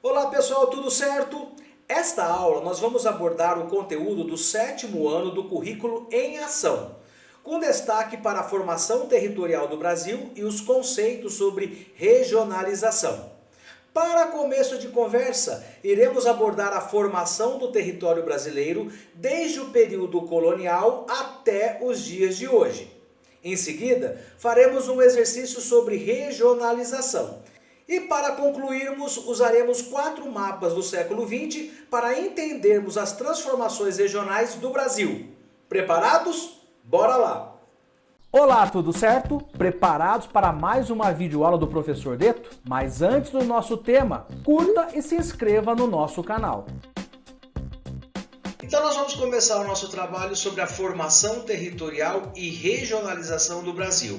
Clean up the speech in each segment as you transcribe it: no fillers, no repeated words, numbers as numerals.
Olá pessoal, tudo certo? Esta aula nós vamos abordar o conteúdo do 7º ano do currículo em ação, com destaque para a formação territorial do Brasil e os conceitos sobre regionalização. Para começo de conversa, iremos abordar a formação do território brasileiro desde o período colonial até os dias de hoje. Em seguida, faremos um exercício sobre regionalização. E para concluirmos, usaremos 4 mapas do século XX para entendermos as transformações regionais do Brasil. Preparados? Bora lá! Olá, tudo certo? Preparados para mais uma videoaula do Professor Deto? Mas antes do nosso tema, curta e se inscreva no nosso canal. Então nós vamos começar o nosso trabalho sobre a formação territorial e regionalização do Brasil.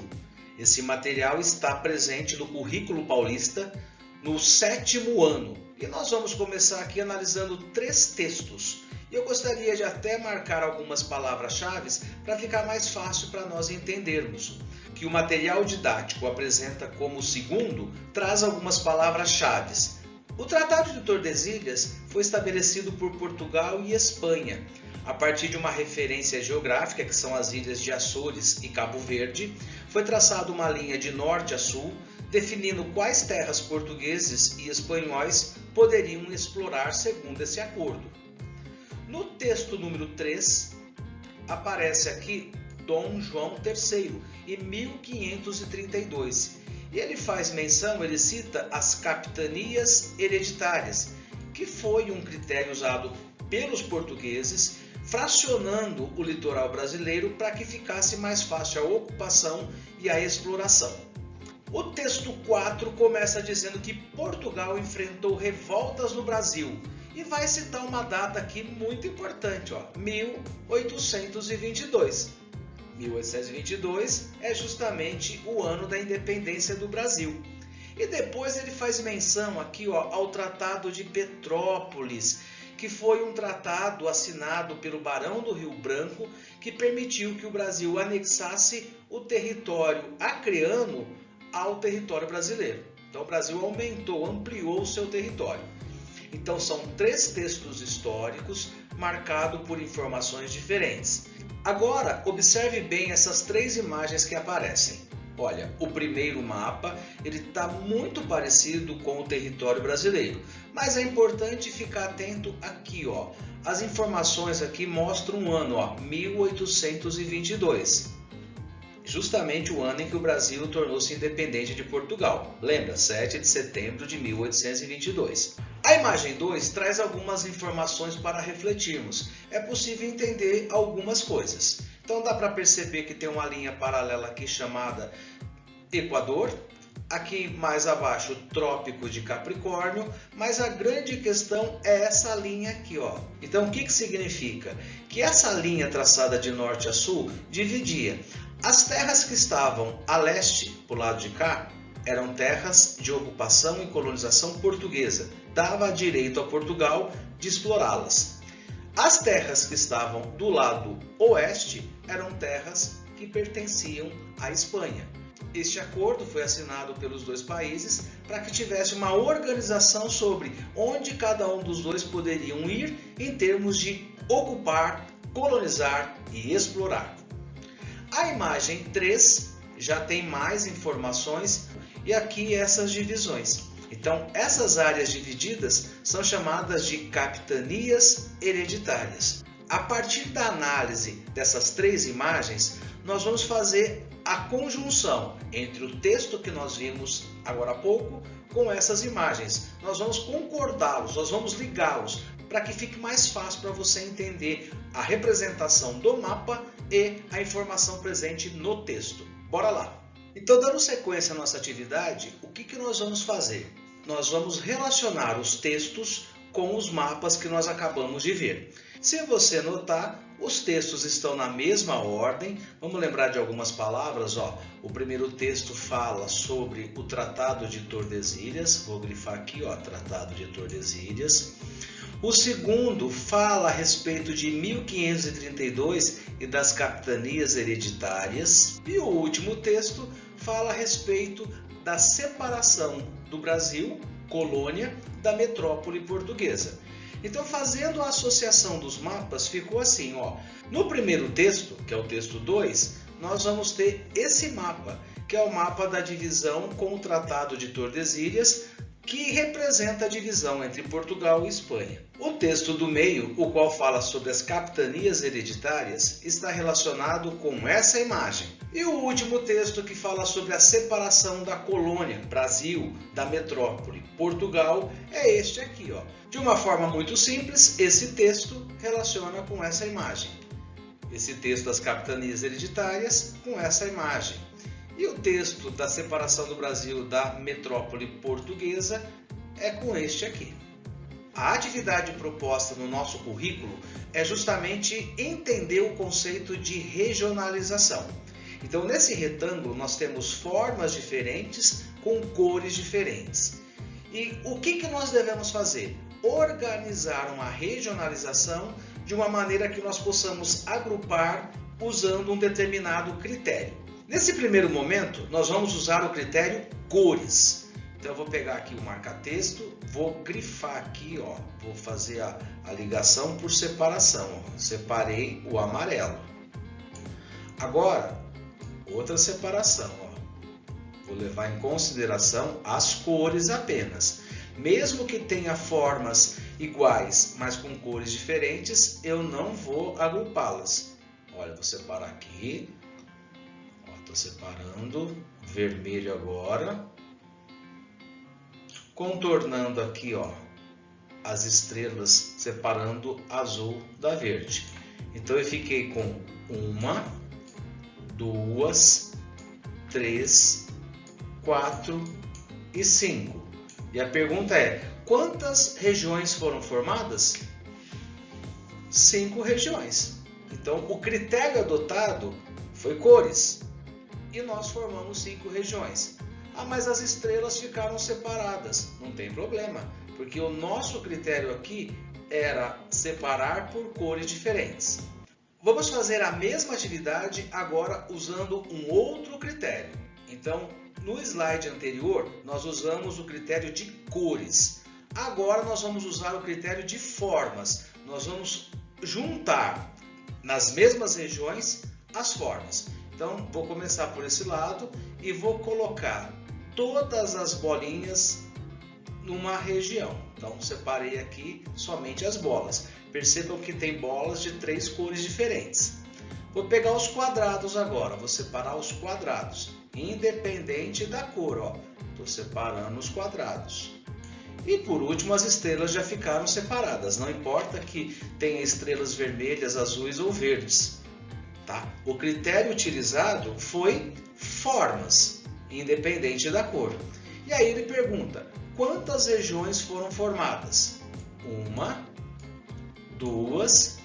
Esse material está presente no currículo paulista no 7º ano. E nós vamos começar aqui analisando 3 textos. E eu gostaria de até marcar algumas palavras-chave para ficar mais fácil para nós entendermos. Que o material didático apresenta como segundo, traz algumas palavras-chave. O Tratado de Tordesilhas foi estabelecido por Portugal e Espanha, a partir de uma referência geográfica, que são as ilhas de Açores e Cabo Verde. Foi traçada uma linha de norte a sul, definindo quais terras portugueses e espanhóis poderiam explorar segundo esse acordo. No texto número 3, aparece aqui Dom João III, em 1532. E ele faz menção, ele cita as capitanias hereditárias, que foi um critério usado pelos portugueses, fracionando o litoral brasileiro para que ficasse mais fácil a ocupação e a exploração. O texto 4 começa dizendo que Portugal enfrentou revoltas no Brasil e vai citar uma data aqui muito importante, 1822. 1822 é justamente o ano da independência do Brasil. E depois ele faz menção aqui ao Tratado de Petrópolis, que foi um tratado assinado pelo Barão do Rio Branco, que permitiu que o Brasil anexasse o território acreano ao território brasileiro. Então o Brasil aumentou, ampliou o seu território. Então são 3 textos históricos marcados por informações diferentes. Agora observe bem essas 3 imagens que aparecem. Olha, o primeiro mapa ele está muito parecido com o território brasileiro, mas é importante ficar atento aqui, As informações aqui mostram um ano, 1822. Justamente o ano em que o Brasil tornou-se independente de Portugal. Lembra? 7 de setembro de 1822. A imagem 2 traz algumas informações para refletirmos. É possível entender algumas coisas. Então dá para perceber que tem uma linha paralela aqui chamada Equador. Aqui mais abaixo, Trópico de Capricórnio, mas a grande questão é essa linha aqui, Então, o que significa? Que essa linha traçada de norte a sul dividia. As terras que estavam a leste, para o lado de cá, eram terras de ocupação e colonização portuguesa. Dava direito a Portugal de explorá-las. As terras que estavam do lado oeste eram terras que pertenciam à Espanha. Este acordo foi assinado pelos 2 países para que tivesse uma organização sobre onde cada um dos dois poderiam ir em termos de ocupar, colonizar e explorar. A imagem 3 já tem mais informações e aqui essas divisões. Então, essas áreas divididas são chamadas de capitanias hereditárias. A partir da análise dessas 3 imagens, nós vamos fazer a conjunção entre o texto que nós vimos agora há pouco com essas imagens. Nós vamos concordá-los, nós vamos ligá-los para que fique mais fácil para você entender a representação do mapa e a informação presente no texto. Bora lá! Então, dando sequência à nossa atividade, o que nós vamos fazer? Nós vamos relacionar os textos com os mapas que nós acabamos de ver. Se você notar, os textos estão na mesma ordem. Vamos lembrar de algumas palavras. O primeiro texto fala sobre o Tratado de Tordesilhas. Vou grifar aqui, Tratado de Tordesilhas. O segundo fala a respeito de 1532 e das capitanias hereditárias. E o último texto fala a respeito da separação do Brasil colônia da metrópole portuguesa. Então, fazendo a associação dos mapas, ficou assim, ó. No primeiro texto, que é o texto 2, nós vamos ter esse mapa, que é o mapa da divisão com o Tratado de Tordesilhas, que representa a divisão entre Portugal e Espanha. O texto do meio, o qual fala sobre as capitanias hereditárias, está relacionado com essa imagem. E o último texto, que fala sobre a separação da colônia, Brasil, da metrópole, Portugal, é este aqui, ó. De uma forma muito simples, esse texto relaciona com essa imagem. Esse texto das capitanias hereditárias com essa imagem. E o texto da separação do Brasil da metrópole portuguesa é com este aqui. A atividade proposta no nosso currículo é justamente entender o conceito de regionalização. Então, nesse retângulo, nós temos formas diferentes com cores diferentes. E o que nós devemos fazer? Organizar uma regionalização de uma maneira que nós possamos agrupar usando um determinado critério. Nesse primeiro momento, nós vamos usar o critério cores. Então, eu vou pegar aqui o marca-texto, vou grifar aqui, ó, vou fazer a ligação por separação. Ó. Separei o amarelo. Agora, outra separação. Ó. Vou levar em consideração as cores apenas. Mesmo que tenha formas iguais, mas com cores diferentes, eu não vou agrupá-las. Olha, vou separar aqui. Estou separando, vermelho agora, contornando aqui, ó, as estrelas, separando azul da verde. Então eu fiquei com 1, 2, 3, 4 e 5. E a pergunta é, quantas regiões foram formadas? 5 regiões. Então o critério adotado foi cores. E nós formamos 5 regiões. Ah, mas as estrelas ficaram separadas. Não tem problema, porque o nosso critério aqui era separar por cores diferentes. Vamos fazer a mesma atividade agora usando um outro critério. Então, no slide anterior, nós usamos o critério de cores. Agora nós vamos usar o critério de formas. Nós vamos juntar nas mesmas regiões as formas. Então, vou começar por esse lado e vou colocar todas as bolinhas numa região. Então, separei aqui somente as bolas. Percebam que tem bolas de 3 cores diferentes. Vou pegar os quadrados agora, vou separar os quadrados, independente da cor. Estou separando os quadrados. E por último, as estrelas já ficaram separadas. Não importa que tenha estrelas vermelhas, azuis ou verdes. Tá? O critério utilizado foi formas, independente da cor. E aí ele pergunta, quantas regiões foram formadas? 1, 2,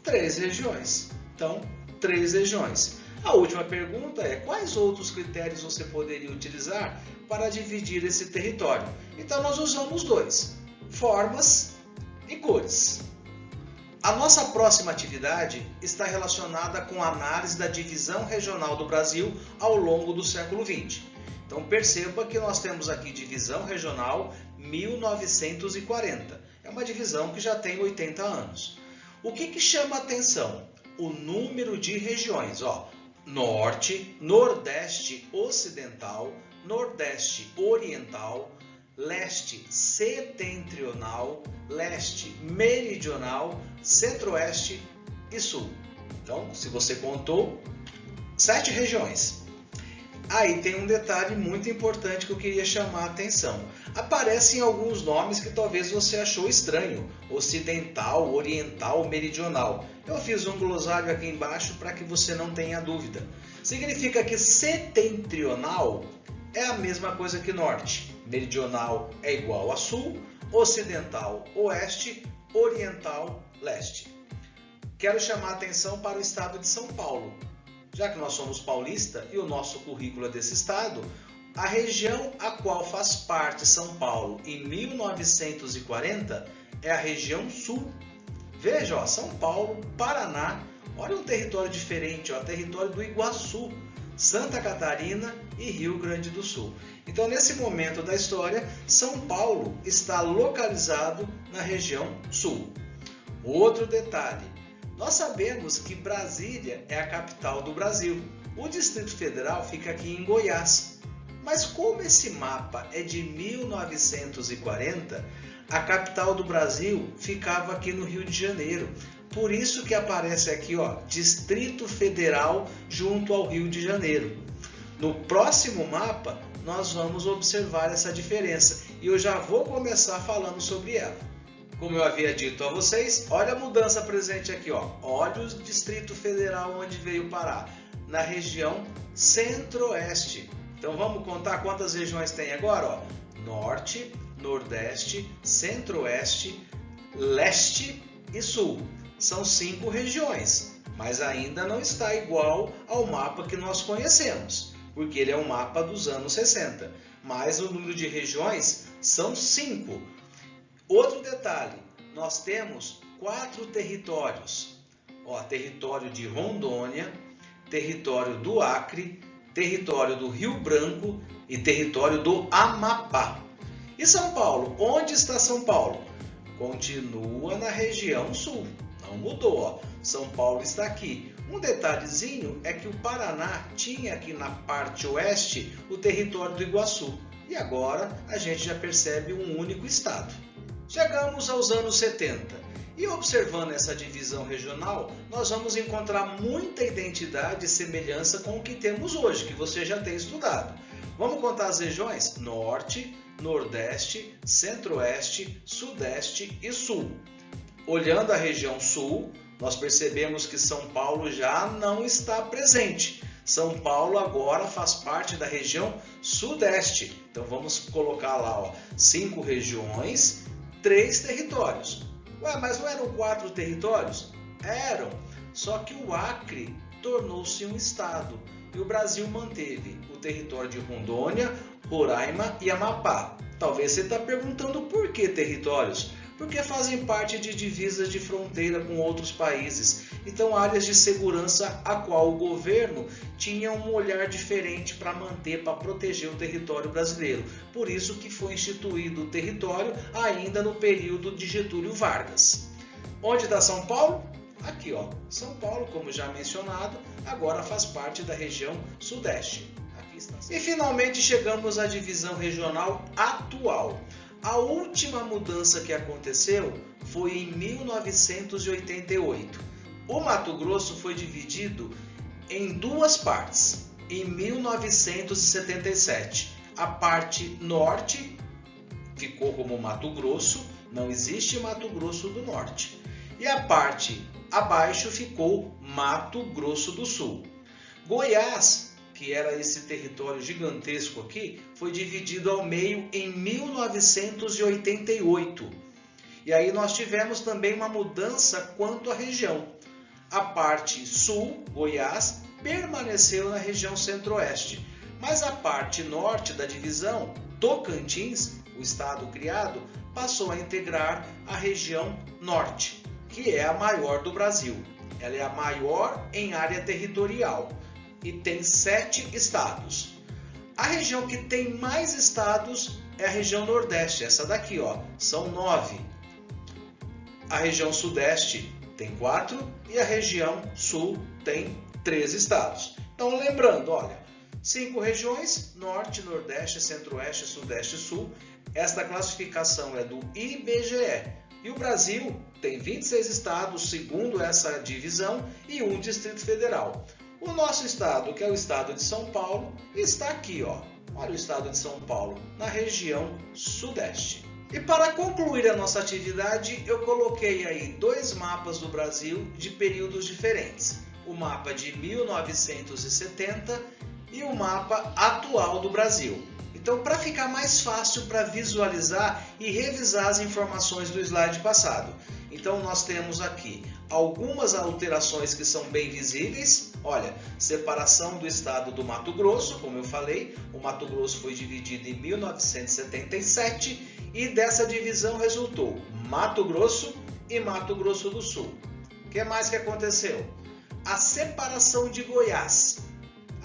3 regiões. Então, 3 regiões. A última pergunta é, quais outros critérios você poderia utilizar para dividir esse território? Então, nós usamos 2, formas e cores. A nossa próxima atividade está relacionada com a análise da divisão regional do Brasil ao longo do século XX. Então perceba que nós temos aqui divisão regional 1940. É uma divisão que já tem 80 anos. O que chama a atenção? O número de regiões. Ó, Norte, Nordeste Ocidental, Nordeste Oriental, Leste Setentrional, Leste Meridional, Centro-Oeste e Sul. Então, se você contou, 7 regiões. Aí tem um detalhe muito importante que eu queria chamar a atenção. Aparecem alguns nomes que talvez você achou estranho. Ocidental, Oriental, Meridional. Eu fiz um glossário aqui embaixo para que você não tenha dúvida. Significa que setentrional é a mesma coisa que norte. Meridional é igual a sul, ocidental, oeste, oriental, leste. Quero chamar a atenção para o estado de São Paulo. Já que nós somos paulistas e o nosso currículo é desse estado, a região a qual faz parte São Paulo em 1940 é a região sul. Veja, ó, São Paulo, Paraná, olha um território diferente, ó, território do Iguaçu. Santa Catarina e Rio Grande do Sul. Então, nesse momento da história, São Paulo está localizado na região sul. Outro detalhe, nós sabemos que Brasília é a capital do Brasil. O Distrito Federal fica aqui em Goiás. Mas como esse mapa é de 1940, a capital do Brasil ficava aqui no Rio de Janeiro. Por isso que aparece aqui, ó, Distrito Federal junto ao Rio de Janeiro. No próximo mapa, nós vamos observar essa diferença e eu já vou começar falando sobre ela. Como eu havia dito a vocês, olha a mudança presente aqui, ó. Olha o Distrito Federal onde veio parar, na região Centro-Oeste. Então vamos contar quantas regiões tem agora, ó. Norte, Nordeste, Centro-Oeste, Leste e Sul. São 5 regiões, mas ainda não está igual ao mapa que nós conhecemos, porque ele é um mapa dos anos 60, mas o número de regiões são 5. Outro detalhe, nós temos 4 territórios, ó, território de Rondônia, território do Acre, território do Rio Branco e território do Amapá. E São Paulo? Onde está São Paulo? Continua na região sul, não mudou, ó. São Paulo está aqui. Um detalhezinho é que o Paraná tinha aqui na parte oeste o território do Iguaçu. E agora a gente já percebe um único estado. Chegamos aos anos 70 e observando essa divisão regional, nós vamos encontrar muita identidade e semelhança com o que temos hoje, que você já tem estudado. Vamos contar as regiões? Norte, Nordeste, Centro-Oeste, Sudeste e Sul. Olhando a região Sul, nós percebemos que São Paulo já não está presente. São Paulo agora faz parte da região Sudeste. Então vamos colocar lá, ó, 5 regiões, 3 territórios. Ué, mas não eram 4 territórios? Eram, só que o Acre tornou-se um estado e o Brasil manteve o território de Rondônia, Roraima e Amapá. Talvez você está perguntando por que territórios? Porque fazem parte de divisas de fronteira com outros países. Então, áreas de segurança a qual o governo tinha um olhar diferente para manter, para proteger o território brasileiro. Por isso que foi instituído o território ainda no período de Getúlio Vargas. Onde está São Paulo? Aqui, ó. São Paulo, como já mencionado, agora faz parte da região Sudeste. Aqui está. E finalmente chegamos à divisão regional atual. A última mudança que aconteceu foi em 1988. O Mato Grosso foi dividido em 2 partes, em 1977. A parte norte ficou como Mato Grosso, não existe Mato Grosso do Norte. E a parte abaixo ficou Mato Grosso do Sul. Goiás, que era esse território gigantesco aqui, foi dividido ao meio em 1988. E aí nós tivemos também uma mudança quanto à região. A parte sul, Goiás, permaneceu na região centro-oeste, mas a parte norte da divisão, Tocantins, o estado criado, passou a integrar a região norte, que é a maior do Brasil. Ela é a maior em área territorial e tem 7 estados. A região que tem mais estados é a região Nordeste, essa daqui, ó, são 9. A região Sudeste tem 4 e a região Sul tem 3 estados. Então, lembrando, olha, 5 regiões, Norte, Nordeste, Centro-Oeste, Sudeste e Sul. Esta classificação é do IBGE. E o Brasil tem 26 estados, segundo essa divisão, e 1 Distrito Federal. O nosso estado, que é o estado de São Paulo, está aqui, ó. Olha o estado de São Paulo, na região Sudeste. E para concluir a nossa atividade, eu coloquei aí 2 mapas do Brasil de períodos diferentes. O mapa de 1970 e o mapa atual do Brasil. Então, para ficar mais fácil para visualizar e revisar as informações do slide passado. Então, nós temos aqui algumas alterações que são bem visíveis. Olha, separação do estado do Mato Grosso, como eu falei, o Mato Grosso foi dividido em 1977 e dessa divisão resultou Mato Grosso e Mato Grosso do Sul. O que mais que aconteceu? A separação de Goiás.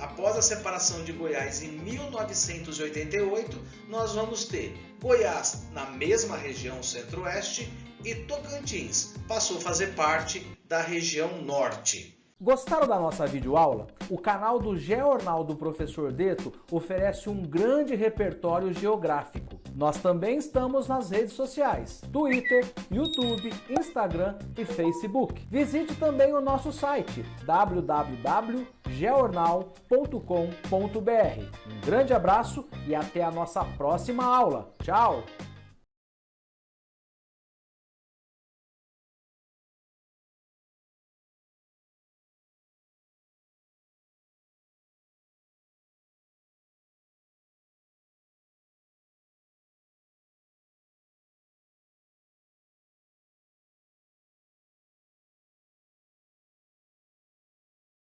Após a separação de Goiás em 1988, nós vamos ter Goiás na mesma região centro-oeste e Tocantins passou a fazer parte da região norte. Gostaram da nossa videoaula? O canal do Geornal do Professor Deto oferece um grande repertório geográfico. Nós também estamos nas redes sociais, Twitter, YouTube, Instagram e Facebook. Visite também o nosso site www.geornal.com.br. Um grande abraço e até a nossa próxima aula. Tchau!